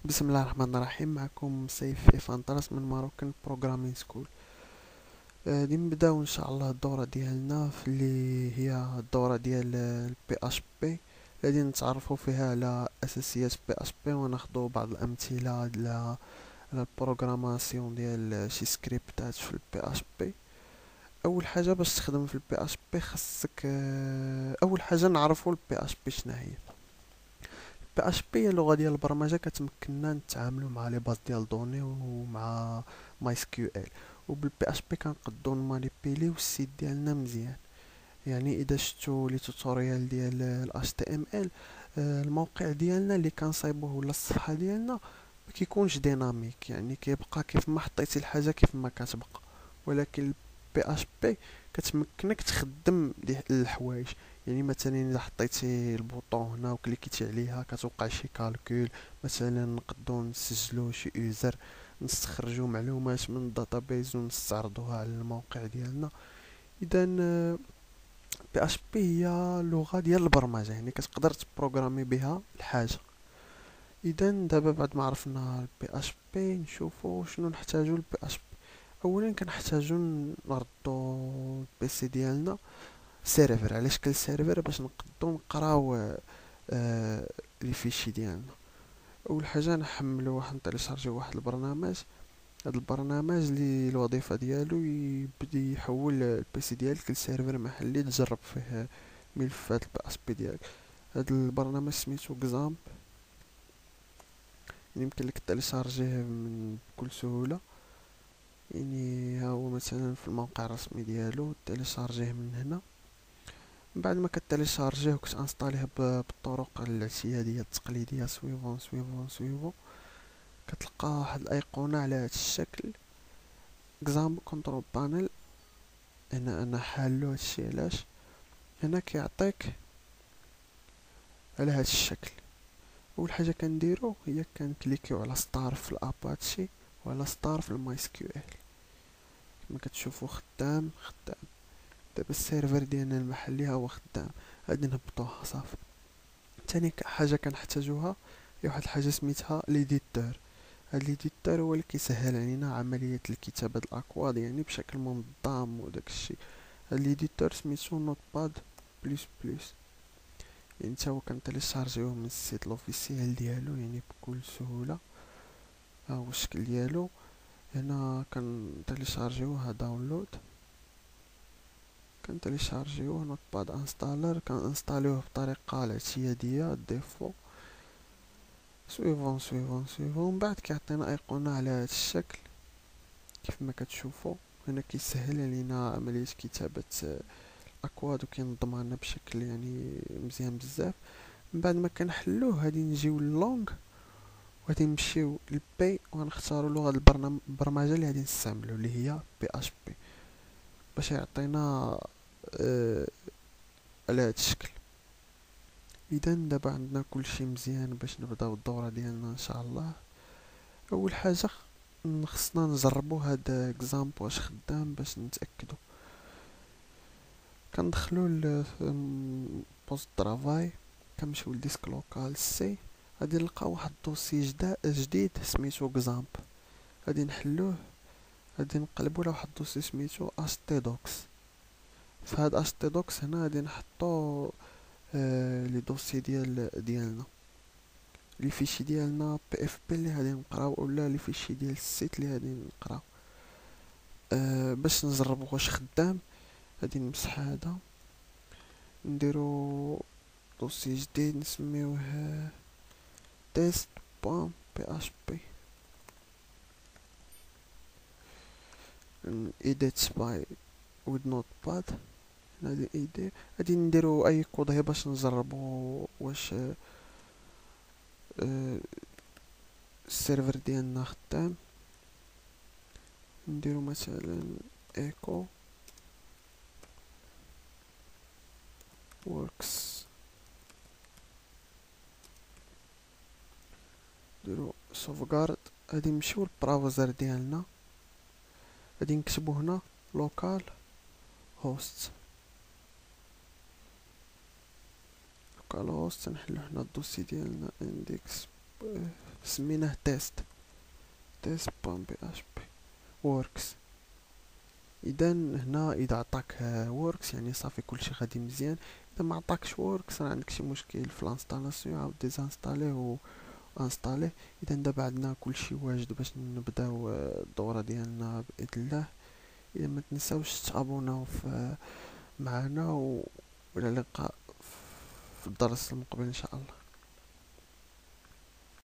بسم الله الرحمن الرحيم. معكم سيف فانطرس من ماروكان بروغرامين سكول. غادي نبداو ان شاء الله الدوره ديالنا في اللي هي الدوره ديال البي اش بي. غادي نتعرفوا فيها على اساسيات بي اش بي وناخذوا بعض الامثله على البروغراماسيون ديال شي سكريبتات في البي اش بي. اول حاجه باش تخدم في البي اش بي خاصك اول حاجه نعرفوا البي اش بي شنو هي. بي اش بي هي لغه ديال البرمجه كتمكننا نتعاملوا مع لي باز ديال دوني ومع ماي اس كيو ال. وبالبي اش بي كنقدروا نمانيبيليو السيت ديالنا مزيان. يعني اذا شفتوا لي توتوريال ديال ال HTML، الموقع ديالنا اللي كنصايبوه ولا الصفحه ديالنا ما كيكونش ديناميك، يعني كيبقى كيف ما حطيتي الحاجه كيف ما كتبقى. ولكن بي اش بي كتمكنك تخدم الحوايج. يعني مثلا اذا حطيتي البوطون هنا وكليكيتي عليها كتوقع شي كالكول. مثلا نقدروا نسجلوا شي يوزر، نستخرجوا معلومات من الداتابيز ونستعرضوها على الموقع ديالنا. اذا بي اش بي هي لغه ديال البرمجه، يعني كتقدر تبروغرامي بها الحاجه. اذا دابا بعد ما عرفنا البي اش بي نشوفوا شنو نحتاجو البي اش بي. اولا كنحتاجو نردو البيسي ديالنا سيرفر. على شكل سيرفر باش نقدو نقراو لي فيشي ديالنا. اول حاجه نحملو واحد نتيليشارجيو واحد البرنامج. هذا البرنامج اللي الوظيفه ديالو يبدي يحول البيسي ديالك لسيرفر محلي تجرب فيه ملفات البي اس بي ديالك. هذا البرنامج سميتو اكزامب، يمكن لك تيليشارجيه بكل سهوله. يعني ها هو مثلا في الموقع الرسمي ديالو تيليشارجيه من هنا. من بعد ما كتيليشارجيه وكتانستاليه بالطرق الاعتياديه التقليديه سويفون سويفون سويفون، كتلقى واحد الايقونه على هذا الشكل اكزامبل كنترول بانل. هنا انا حالو هادشي علاش هنا كيعطيك على هذا الشكل. اول حاجه كنديرو هي كنكليكيو على ستار في الاباتشي وعلى ستار في الماي اس كيو ال. كما كتشوفوا خدام خدام. دابا السيرفر ديالنا المحلي ها هو خدام. غادي نهبطوه صافي. تاني حاجه كنحتاجوها هي واحد الحاجه سميتها ليديتور. هاد ليديتور هو اللي كيسهل علينا عمليه الكتابه الاكواد يعني بشكل منظم وداك الشيء. هاد ليديتور سميتو نوت باد بلس بلس. يعني تا هو كنتيليشارجيوه من السيت لوفيسيال ديالو يعني بكل سهوله. ها هو الشكل ديالو. هنا كنتيليشارجيوه داونلود. كنتيليشارجيوه نوت باد انستالر. كنانستاليوه بطريقه الاعتياديه الديفو سويفون سويفون سويفون. من بعد كيعطينا ايقونه على هذا الشكل كيف ما كتشوفوا. هنا كيسهل علينا عمليه كتابه الاكواد وكينظمها لنا بشكل يعني مزيان بزاف. من بعد ما كنحلوه غادي نجيو للونغ وغادي نمشيو للبي وغنختاروا لغه البرمجه اللي غادي نستعملو اللي هي بي اش بي باش يعطينا آه على هذا الشكل. اذا دابا عندنا كلشي مزيان باش نبداو الدوره ديالنا ان شاء الله. اول حاجه خصنا نجربو هاد اكزامبل واش خدام باش نتاكدو. كندخلو ل بوست طرافاي. كنمشيو لديسك لوكال سي. غادي نلقاو واحد الدوسي جديد سميتو اكزامب. غادي نحلوه. غادي نقلبو على واحد الدوسي سميتو اش تي دوكس. في هاد اش تي دوكس هنا غادي نحطو لي دوسي ديالنا لي فيشي ديالنا بي اف بي اللي غادي نقراو اولا لي فيشي ديال السيت اللي غادي نقراو. باش نجربو واش خدام غادي نمسح هذا. نديرو دوسي جديد نسميوه تيست بوان بي اش بي edit by with notepad. غادي ايدي غادي نديرو اي كود هي باش نجربو واش السيرفر ديالنا خدام. نديرو مثلا ايكو works. نديرو sauveguard. غادي نمشيو للبراوزر ديالنا. غادي نكتبو هنا local host. local host نحلو هنا الدوسي ديالنا index سميناه تيست بي اش بي ووركس. اذا هنا اذا عطاك ووركس يعني صافي كلشي غادي مزيان. اذا ما عطاكش ووركس راه عندك شي مشكل في الانستالاسيون، عاود ديزانستاليه و انستاليه. اذا دابا عندنا كلشي واجد باش نبداو الدورة ديالنا باذن الله. اذا ما تنساوش تابوناو في معنا، والى اللقاء في الدرس المقبل ان شاء الله.